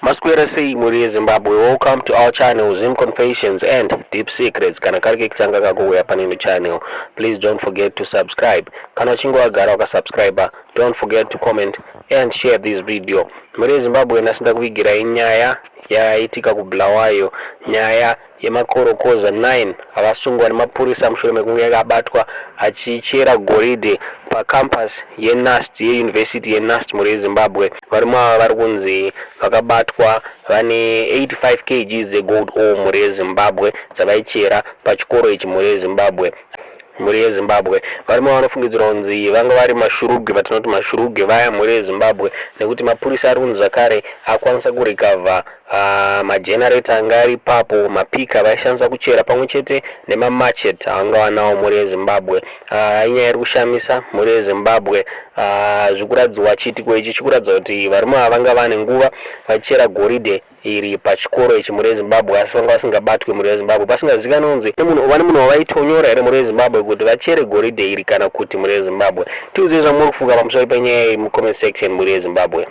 Masquera say muri Zimbabwe, welcome to our channel Zim Confessions and Deep Secrets. Kana kari kitanga kako hapa nino channel. Please don't forget to subscribe. Kana chingo agara waka subscriber, don't forget to comment and share this video. Muri Zimbabwe nasinda kuigira inyaya yaitika ku Bulawayo, nyaya yemakorokoza 9 abasungwa nemapurisa mushure mekunge akabatwa achichera goridhe pacampus yeNUST yeuniversity yeNUST muri Zimbabwe. Varimo ava vari kunzi vakabatwa vane 85 kg dzegold ore muri Zimbabwe dzavaichera pachikoro ichi muri Zimbabwe. Muri Zimbabwe varimo vanofungidzira kunzi vanga vari mashuruge, vatinoti mashuruge vaya muri Zimbabwe, nekuti mapurisa ari kunzi zvakare akwanisa kurecover magenerator anga ari ipapo, mapika vaishandisa kuchera pamwe chete nemamachet anga vanawo muri Zimbabwe. Inyaya iri kushamisa muri Zimbabwe. Zvikuradzwa chitiko ichi chikuratidza kuti varimo ava vanga vane nguva vachichera goridhe iri pachikoro ichi muri Zimbabwe, asi vanga vasingabatwi muri Zimbabwe, pasingazivikanwi kunzi vane munhu wavaitonyora here muri Zimbabwe kuti vachere goridhe iri kana kuti muri Zimbabwe. Tiudzei zvamuri kufunga pamusoro penyaya iyi mucomment section muri Zimbabwe.